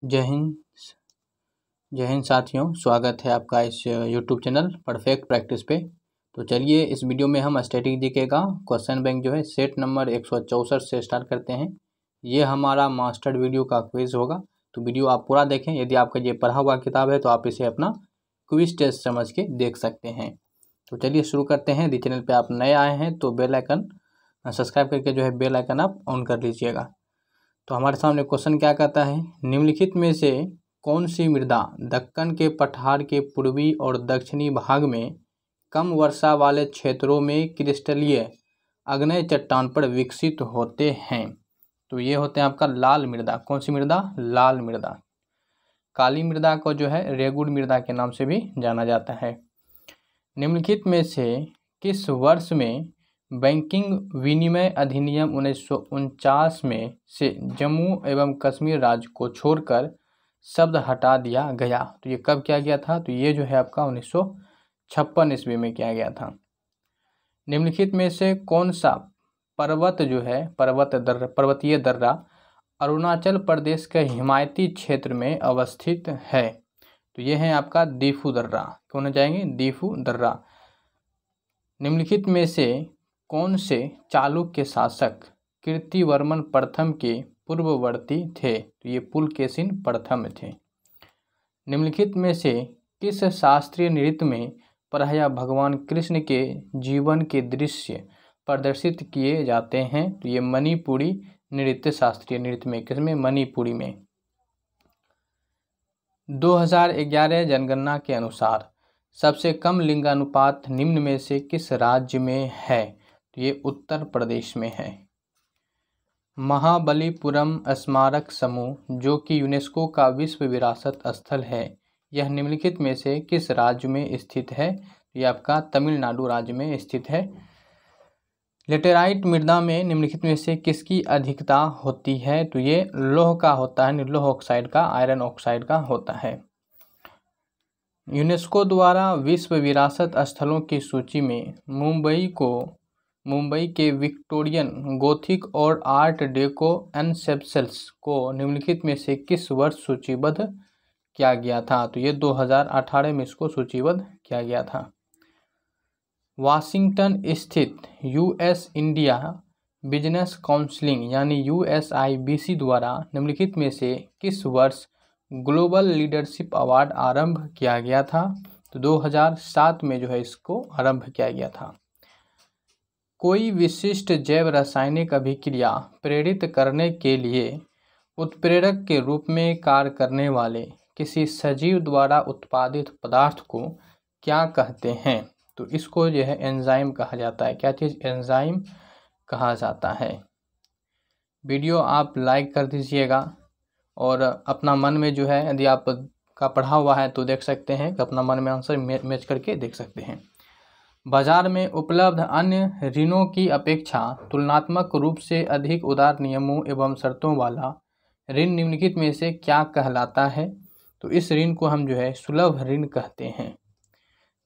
जय हिंद। जय हिंद साथियों, स्वागत है आपका इस यूट्यूब चैनल परफेक्ट प्रैक्टिस पे। तो चलिए इस वीडियो में हम स्टैटिक जीके का क्वेश्चन बैंक जो है सेट नंबर 164 से स्टार्ट करते हैं। ये हमारा मास्टर्ड वीडियो का क्विज होगा, तो वीडियो आप पूरा देखें। यदि आपका ये पढ़ा हुआ किताब है तो आप इसे अपना क्विज टेस्ट समझ के देख सकते हैं। तो चलिए शुरू करते हैं। यदि चैनल पर आप नए आए हैं तो बेल आइकन सब्सक्राइब करके जो है बेल आइकन आप ऑन कर लीजिएगा। तो हमारे सामने क्वेश्चन क्या कहता है, निम्नलिखित में से कौन सी मृदा दक्कन के पठार के पूर्वी और दक्षिणी भाग में कम वर्षा वाले क्षेत्रों में क्रिस्टलीय आग्नेय चट्टान पर विकसित होते हैं। तो ये होते हैं आपका लाल मृदा। कौन सी मृदा? लाल मृदा। काली मृदा को जो है रेगुड़ मृदा के नाम से भी जाना जाता है। निम्नलिखित में से किस वर्ष में बैंकिंग विनिमय अधिनियम 1949 में से जम्मू एवं कश्मीर राज्य को छोड़कर शब्द हटा दिया गया? तो ये कब किया गया था? तो ये जो है आपका 1956 ईस्वी में किया गया था। निम्नलिखित में से कौन सा पर्वत जो है पर्वतीय दर्रा अरुणाचल प्रदेश के हिमायती क्षेत्र में अवस्थित है? तो ये है आपका दीफू दर्रा। कौन हो जाएंगे? दीफू दर्रा। निम्नलिखित में से कौन से चालुक्य शासक कीर्तिवर्मन प्रथम के पूर्ववर्ती थे? तो ये पुलकेशिन प्रथम थे। निम्नलिखित में से किस शास्त्रीय नृत्य में प्रायः भगवान कृष्ण के जीवन के दृश्य प्रदर्शित किए जाते हैं? तो ये मणिपुरी नृत्य, शास्त्रीय नृत्य में। किसमें? मणिपुरी में। 2011 जनगणना के अनुसार सबसे कम लिंगानुपात निम्न में से किस राज्य में है? तो ये उत्तर प्रदेश में है। महाबलीपुरम स्मारक समूह जो कि यूनेस्को का विश्व विरासत स्थल है, यह निम्नलिखित में से किस राज्य में स्थित है? ये आपका तमिलनाडु राज्य में स्थित है। लेटेराइट मृदा में निम्नलिखित में से किसकी अधिकता होती है? तो ये लौह का होता है, निर्लोह ऑक्साइड का, आयरन ऑक्साइड का होता है। यूनेस्को द्वारा विश्व विरासत स्थलों की सूची में मुंबई के विक्टोरियन, गोथिक और आर्ट डेको एन्सेम्बल्स को निम्नलिखित में से किस वर्ष सूचीबद्ध किया गया था? तो ये 2018 में इसको सूचीबद्ध किया गया था। वाशिंगटन स्थित यूएस इंडिया बिजनेस काउंसिल यानी USIBC द्वारा निम्नलिखित में से किस वर्ष ग्लोबल लीडरशिप अवार्ड आरंभ किया गया था? तो 2007 में जो है इसको आरंभ किया गया था। कोई विशिष्ट जैव रासायनिक अभिक्रिया प्रेरित करने के लिए उत्प्रेरक के रूप में कार्य करने वाले किसी सजीव द्वारा उत्पादित पदार्थ को क्या कहते हैं? तो इसको जो है एंजाइम कहा जाता है। क्या चीज़? एंजाइम कहा जाता है। वीडियो आप लाइक कर दीजिएगा और अपना मन में जो है, यदि आप का पढ़ा हुआ है तो देख सकते हैं कि अपना मन में आंसर मैच करके देख सकते हैं। बाजार में उपलब्ध अन्य ऋणों की अपेक्षा तुलनात्मक रूप से अधिक उदार नियमों एवं शर्तों वाला ऋण निम्नलिखित में से क्या कहलाता है? तो इस ऋण को हम जो है सुलभ ऋण कहते हैं।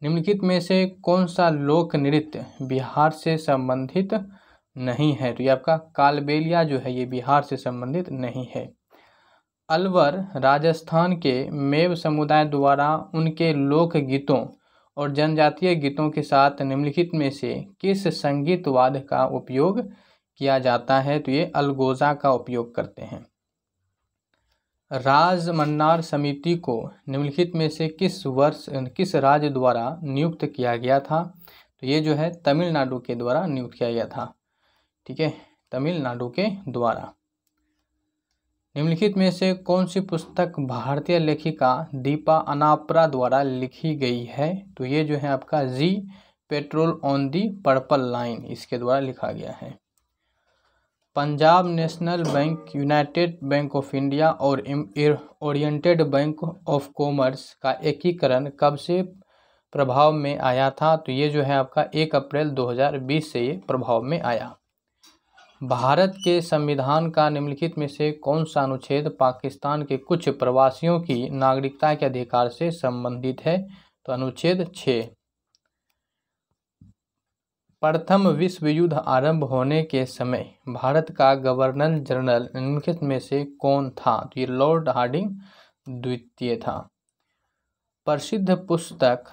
निम्नलिखित में से कौन सा लोक नृत्य बिहार से संबंधित नहीं है? तो ये आपका कालबेलिया जो है ये बिहार से संबंधित नहीं है। अलवर राजस्थान के मेव समुदाय द्वारा उनके लोक गीतों और जनजातीय गीतों के साथ निम्नलिखित में से किस संगीत वाद्य का उपयोग किया जाता है? तो ये अलगोजा का उपयोग करते हैं। राजमन्नार समिति को निम्नलिखित में से किस राज्य द्वारा नियुक्त किया गया था? तो ये जो है तमिलनाडु के द्वारा नियुक्त किया गया था। ठीक है, तमिलनाडु के द्वारा। निम्नलिखित में से कौन सी पुस्तक भारतीय लेखिका दीपा अनापरा द्वारा लिखी गई है? तो ये जो है आपका जी petrol on the purple line, इसके द्वारा लिखा गया है। Punjab National Bank, United Bank of India और ओरिएंटेड बैंक ऑफ कॉमर्स का एकीकरण कब से प्रभाव में आया था? तो ये जो है आपका 1 अप्रैल 2020 से ये प्रभाव में आया। भारत के संविधान का निम्नलिखित में से कौन सा अनुच्छेद पाकिस्तान के कुछ प्रवासियों की नागरिकता के अधिकार से संबंधित है? तो अनुच्छेद 6। प्रथम विश्व युद्ध आरंभ होने के समय भारत का गवर्नर जनरल निम्नलिखित में से कौन था? तो ये लॉर्ड हार्डिंग द्वितीय था। प्रसिद्ध पुस्तक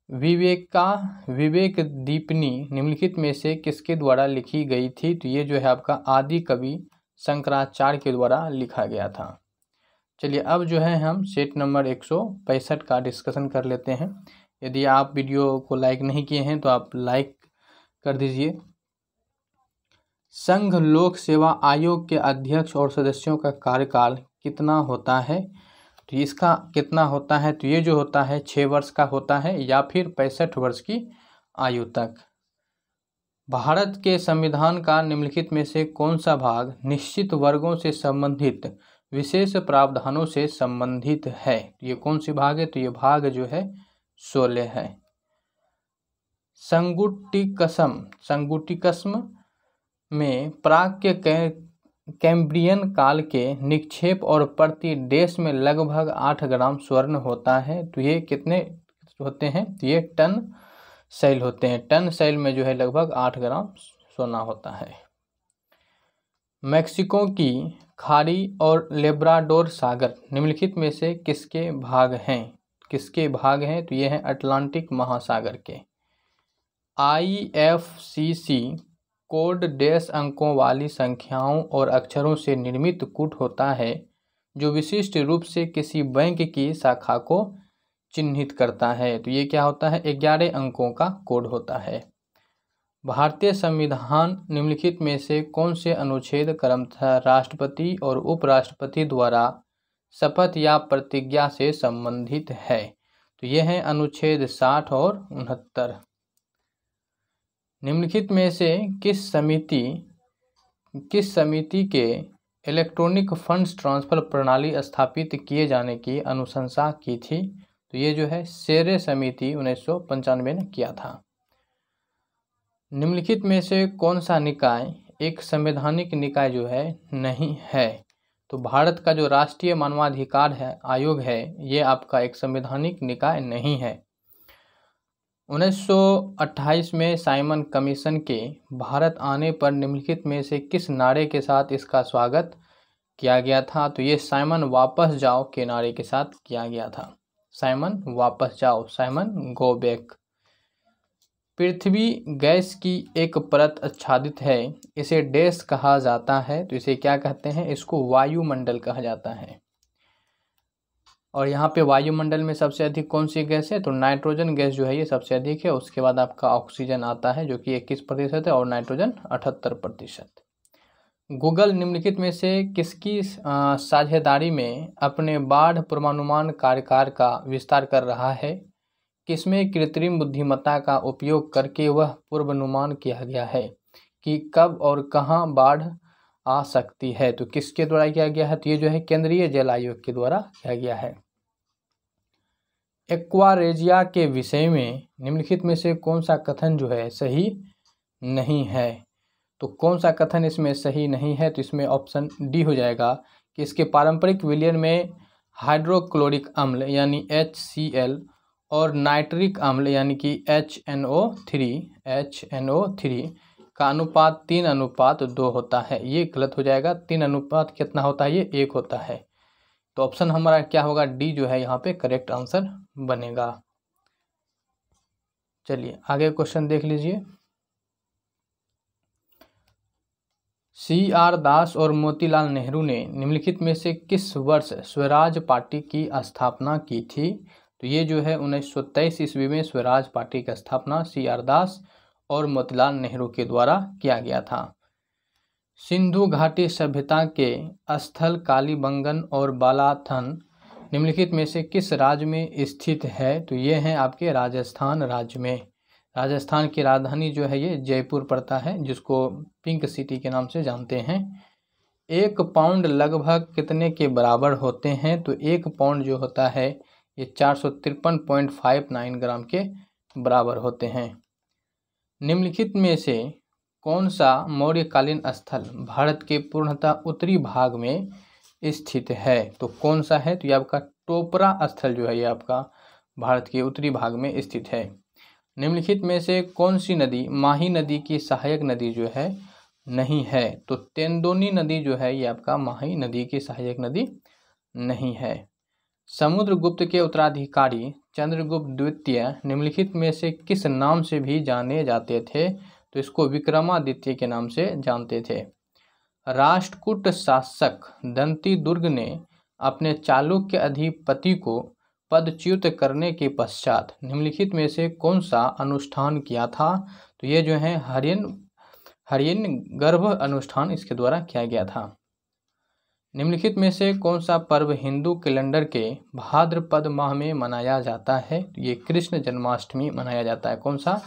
विवेक दीपिनी निम्नलिखित में से किसके द्वारा लिखी गई थी? तो ये जो है आपका आदि कवि शंकराचार्य के द्वारा लिखा गया था। चलिए अब जो है हम सेट नंबर 165 का डिस्कशन कर लेते हैं। यदि आप वीडियो को लाइक नहीं किए हैं तो आप लाइक कर दीजिए। संघ लोक सेवा आयोग के अध्यक्ष और सदस्यों का कार्यकाल कितना होता है? तो इसका कितना होता है? तो ये जो होता है 6 वर्ष का होता है या फिर 65 वर्ष की आयु तक। भारत के संविधान का निम्नलिखित में से कौन सा भाग निश्चित वर्गों से संबंधित विशेष प्रावधानों से संबंधित है? तो ये कौन सी भाग है? तो ये भाग जो है 16 है। संगुटिकस्म में प्राग के कैम्ब्रियन काल के निक्षेप और प्रति देश में लगभग 8 ग्राम स्वर्ण होता है। तो ये कितने होते हैं? तो ये टन शैल होते हैं। टन शैल में जो है लगभग 8 ग्राम सोना होता है। मैक्सिको की खाड़ी और लेब्राडोर सागर निम्नलिखित में से किसके भाग हैं? तो ये हैं अटलांटिक महासागर के। IFCC कोड डैश अंकों वाली संख्याओं और अक्षरों से निर्मित कूट होता है जो विशिष्ट रूप से किसी बैंक की शाखा को चिन्हित करता है। तो ये क्या होता है? 11 अंकों का कोड होता है। भारतीय संविधान निम्नलिखित में से कौन से अनुच्छेद क्रमशः राष्ट्रपति और उपराष्ट्रपति द्वारा शपथ या प्रतिज्ञा से संबंधित है? तो ये हैं अनुच्छेद 60 और 69। निम्नलिखित में से किस समिति के इलेक्ट्रॉनिक फंड्स ट्रांसफर प्रणाली स्थापित किए जाने की अनुशंसा की थी? तो ये जो है शेरे समिति 1995 ने किया था। निम्नलिखित में से कौन सा निकाय एक संवैधानिक निकाय जो है नहीं है? तो भारत का जो राष्ट्रीय मानवाधिकार आयोग है ये आपका एक संवैधानिक निकाय नहीं है। 1928 में साइमन कमीशन के भारत आने पर निम्नलिखित में से किस नारे के साथ इसका स्वागत किया गया था? तो ये साइमन वापस जाओ के नारे के साथ किया गया था। साइमन वापस जाओ, साइमन गो बैक। पृथ्वी गैस की एक परत आच्छादित है, इसे डैश कहा जाता है? तो इसे क्या कहते हैं? इसको वायुमंडल कहा जाता है। और यहाँ पे वायुमंडल में सबसे अधिक कौन सी गैस है? तो नाइट्रोजन गैस जो है ये सबसे अधिक है। उसके बाद आपका ऑक्सीजन आता है जो कि 21% है और नाइट्रोजन 78%। गूगल निम्नलिखित में से किसकी साझेदारी में अपने बाढ़ पूर्वानुमान कार्यकाल का विस्तार कर रहा है? किसमें कृत्रिम बुद्धिमत्ता का उपयोग करके वह पूर्वानुमान किया गया है कि कब और कहां बाढ़ आ सकती है? तो किसके द्वारा किया गया है? तो ये जो है केंद्रीय जल आयोग के द्वारा किया गया है। एक्वारेजिया के विषय में निम्नलिखित में से कौन सा कथन जो है सही नहीं है? तो कौन सा कथन इसमें सही नहीं है? तो इसमें ऑप्शन डी हो जाएगा कि इसके पारंपरिक विलयन में हाइड्रोक्लोरिक अम्ल यानी HCl और नाइट्रिक अम्ल यानी कि HNO3 का अनुपात 3:2 होता है। ये गलत हो जाएगा। 3 अनुपात कितना होता है? ये 1 होता है। तो ऑप्शन हमारा क्या होगा? डी जो है यहाँ पे करेक्ट आंसर बनेगा। चलिए आगे क्वेश्चन देख लीजिए। CR दास और मोतीलाल नेहरू ने निम्नलिखित में से किस वर्ष स्वराज पार्टी की स्थापना की थी? तो ये जो है 1923 ईस्वी में स्वराज पार्टी की स्थापना CR दास और मोतीलाल नेहरू के द्वारा किया गया था। सिंधु घाटी सभ्यता के स्थल कालीबंगन और बालाथन निम्नलिखित में से किस राज्य में स्थित है? तो ये हैं आपके राजस्थान राज्य में। राजस्थान की राजधानी जो है ये जयपुर पड़ता है, जिसको पिंक सिटी के नाम से जानते हैं। 1 पाउंड लगभग कितने के बराबर होते हैं? तो 1 पाउंड जो होता है ये 453.59 ग्राम के बराबर होते हैं। निम्नलिखित में से कौन सा मौर्यकालीन स्थल भारत के पूर्णतः उत्तरी भाग में स्थित है? तो कौन सा है? तो ये आपका टोपरा स्थल जो है ये आपका भारत के उत्तरी भाग में स्थित है। निम्नलिखित में से कौन सी नदी माही नदी की सहायक नदी जो है नहीं है? तो तेंदोनी नदी जो है ये आपका माही नदी की सहायक नदी नहीं है। समुद्रगुप्त के उत्तराधिकारी चंद्रगुप्त द्वितीय निम्नलिखित में से किस नाम से भी जाने जाते थे? तो इसको विक्रमादित्य के नाम से जानते थे। राष्ट्रकूट शासक दंतीदुर्ग ने अपने चालुक्य अधिपति को पदच्युत करने के पश्चात निम्नलिखित में से कौन सा अनुष्ठान किया था? तो ये जो है हरिण्यगर्भ अनुष्ठान इसके द्वारा किया गया था। निम्नलिखित में से कौन सा पर्व हिंदू कैलेंडर के भाद्रपद माह में मनाया जाता है? तो ये कृष्ण जन्माष्टमी मनाया जाता है। कौन सा?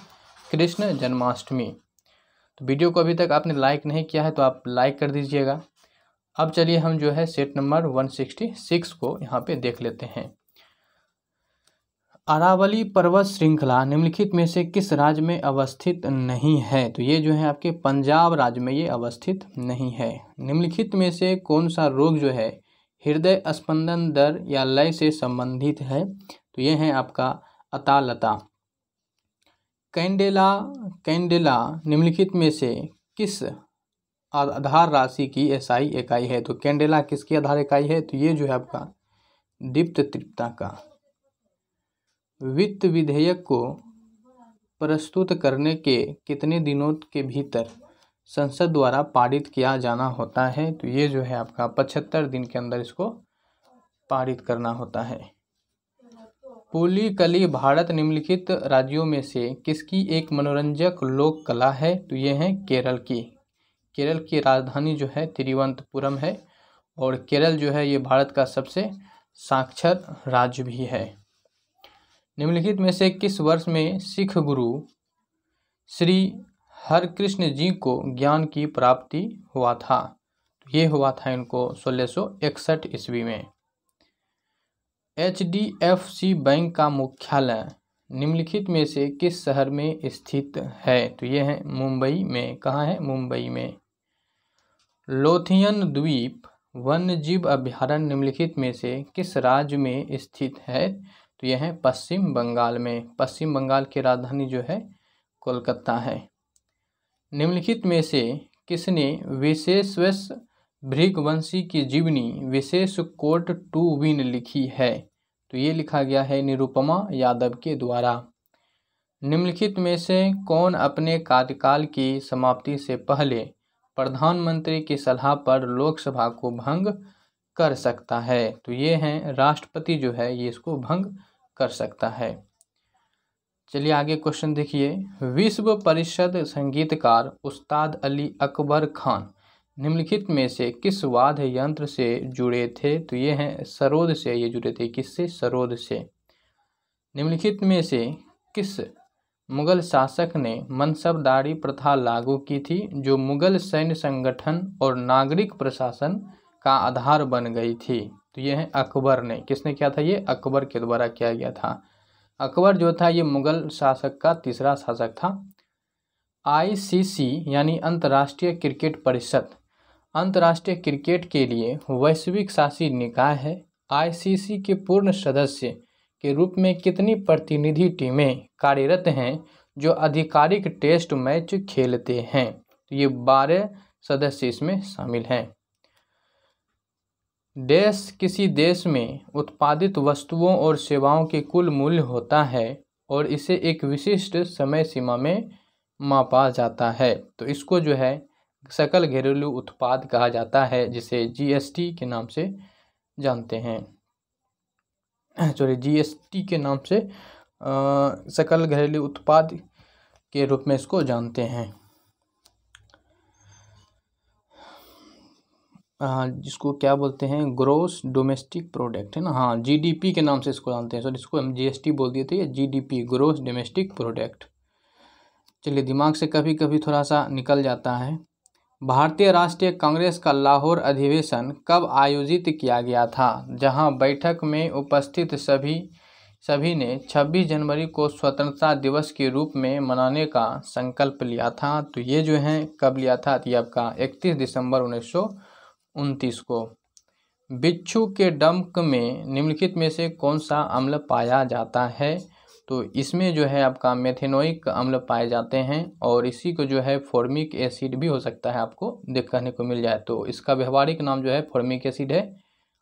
कृष्ण जन्माष्टमी। तो वीडियो को अभी तक आपने लाइक नहीं किया है तो आप लाइक कर दीजिएगा। अब चलिए हम जो है सेट नंबर 166 को यहाँ पे देख लेते हैं। अरावली पर्वत श्रृंखला निम्नलिखित में से किस राज्य में अवस्थित नहीं है? तो ये जो है आपके पंजाब राज्य में ये अवस्थित नहीं है। निम्नलिखित में से कौन सा रोग जो है हृदय स्पंदन दर या लय से संबंधित है? तो ये है आपका अतालता। कैंडेला निम्नलिखित में से किस आधार राशि की एसआई इकाई है? तो कैंडेला किसकी आधार इकाई है? तो ये जो है आपका दीप्त तीव्रता का। वित्त विधेयक को प्रस्तुत करने के कितने दिनों के भीतर संसद द्वारा पारित किया जाना होता है? तो ये जो है आपका 75 दिन के अंदर इसको पारित करना होता है। पुलिकली भारत निम्नलिखित राज्यों में से किसकी एक मनोरंजक लोक कला है? तो ये है केरल की। केरल की राजधानी जो है तिरुवनंतपुरम है और केरल जो है ये भारत का सबसे साक्षर राज्य भी है। निम्नलिखित में से किस वर्ष में सिख गुरु श्री हरकृष्ण जी को ज्ञान की प्राप्ति हुआ था? ये हुआ था इनको 1661 ईस्वी में। HDFC बैंक का मुख्यालय निम्नलिखित में से किस शहर में स्थित है? तो ये है मुंबई में। कहाँ है? मुंबई में। लोथियन द्वीप वन्यजीव अभयारण्य निम्नलिखित में से किस राज्य में स्थित है? तो यह है पश्चिम बंगाल में। पश्चिम बंगाल की राजधानी जो है कोलकाता है। निम्नलिखित में से किसने विशेषवश भृगवंशी की जीवनी विशेष कोट टू विन लिखी है? तो ये लिखा गया है निरुपमा यादव के द्वारा। निम्नलिखित में से कौन अपने कार्यकाल की समाप्ति से पहले प्रधानमंत्री की सलाह पर लोकसभा को भंग कर सकता है? तो ये हैं राष्ट्रपति जो है ये इसको भंग कर सकता है। चलिए आगे क्वेश्चन देखिए। विश्व परिषद संगीतकार उस्ताद अली अकबर खान निम्नलिखित में से किस वाद्य यंत्र से जुड़े थे? तो ये हैं सरोद से ये जुड़े थे। किससे? सरोद से। निम्नलिखित में से किस मुगल शासक ने मनसबदारी प्रथा लागू की थी जो मुगल सैन्य संगठन और नागरिक प्रशासन का आधार बन गई थी? तो ये है अकबर ने। किसने किया था? ये अकबर के द्वारा किया गया था। अकबर जो था ये मुगल शासक का तीसरा शासक था। ICC यानी अंतर्राष्ट्रीय क्रिकेट परिषद अंतर्राष्ट्रीय क्रिकेट के लिए वैश्विक शासी निकाय है। ICC के पूर्ण सदस्य के रूप में कितनी प्रतिनिधि टीमें कार्यरत हैं जो आधिकारिक टेस्ट मैच खेलते हैं? तो ये 12 सदस्य इसमें शामिल हैं। देश किसी देश में उत्पादित वस्तुओं और सेवाओं के कुल मूल्य होता है और इसे एक विशिष्ट समय सीमा में मापा जाता है। तो इसको जो है सकल घरेलू उत्पाद कहा जाता है जिसे GST के नाम से जानते हैं। GST के नाम से सकल घरेलू उत्पाद के रूप में इसको जानते हैं। जिसको क्या बोलते हैं? ग्रोस डोमेस्टिक प्रोडक्ट है ना। हाँ, GDP के नाम से इसको जानते हैं। इसको हम GST बोल दिए थे। ये GDP ग्रोस डोमेस्टिक प्रोडक्ट। चलिए दिमाग से कभी कभी थोड़ा सा निकल जाता है। भारतीय राष्ट्रीय कांग्रेस का लाहौर अधिवेशन कब आयोजित किया गया था जहां बैठक में उपस्थित सभी ने 26 जनवरी को स्वतंत्रता दिवस के रूप में मनाने का संकल्प लिया था? तो ये जो है कब लिया था? ये आपका 31 दिसंबर 1929 को। बिच्छू के डंक में निम्नलिखित में से कौन सा अम्ल पाया जाता है? तो इसमें जो है आपका मेथेनोइक अम्ल पाए जाते हैं और इसी को जो है फॉर्मिक एसिड भी हो सकता है आपको देखने को मिल जाए। तो इसका व्यवहारिक नाम जो है फॉर्मिक एसिड है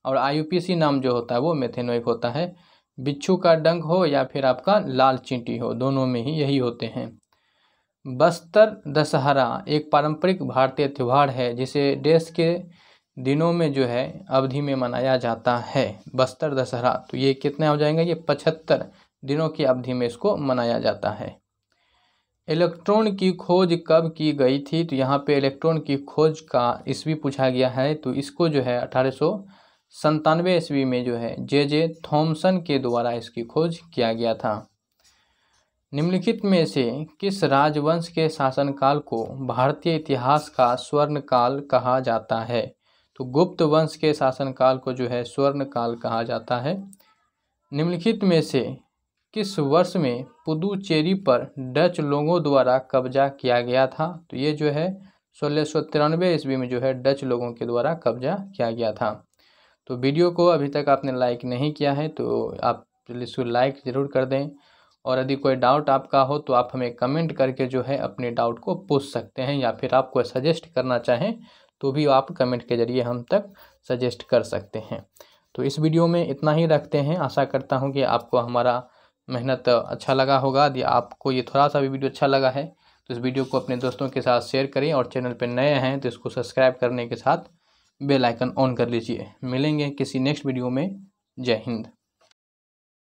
और IUPAC नाम जो होता है वो मेथेनोइक होता है। बिच्छू का डंक हो या फिर आपका लाल चींटी हो, दोनों में ही यही होते हैं। बस्तर दशहरा एक पारंपरिक भारतीय त्यौहार है जिसे देश के दिनों में जो है अवधि में मनाया जाता है। बस्तर दशहरा, तो ये कितने हो जाएंगे, ये 75 दिनों की अवधि में इसको मनाया जाता है। इलेक्ट्रॉन की खोज कब की गई थी, तो यहाँ पे इलेक्ट्रॉन की खोज का ईस्वी पूछा गया है। तो इसको जो है 1897 ईस्वी में जो है J.J. थॉमसन के द्वारा इसकी खोज किया गया था। निम्नलिखित में से किस राजवंश के शासनकाल को भारतीय इतिहास का स्वर्ण काल कहा जाता है, तो गुप्त वंश के शासनकाल को जो है स्वर्ण काल कहा जाता है। निम्नलिखित में से किस वर्ष में पुदुचेरी पर डच लोगों द्वारा कब्जा किया गया था, तो ये जो है 1693 ईस्वी में जो है डच लोगों के द्वारा कब्जा किया गया था। तो वीडियो को अभी तक आपने लाइक नहीं किया है तो आप इसको लाइक ज़रूर कर दें और यदि कोई डाउट आपका हो तो आप हमें कमेंट करके जो है अपने डाउट को पूछ सकते हैं या फिर आप कोई सजेस्ट करना चाहें तो भी आप कमेंट के ज़रिए हम तक सजेस्ट कर सकते हैं। तो इस वीडियो में इतना ही रखते हैं। आशा करता हूं कि आपको हमारा मेहनत अच्छा लगा होगा। यदि आपको ये थोड़ा सा भी वीडियो अच्छा लगा है तो इस वीडियो को अपने दोस्तों के साथ शेयर करें और चैनल पर नए हैं तो इसको सब्सक्राइब करने के साथ बेल आइकन ऑन कर लीजिए। मिलेंगे किसी नेक्स्ट वीडियो में। जय हिंद।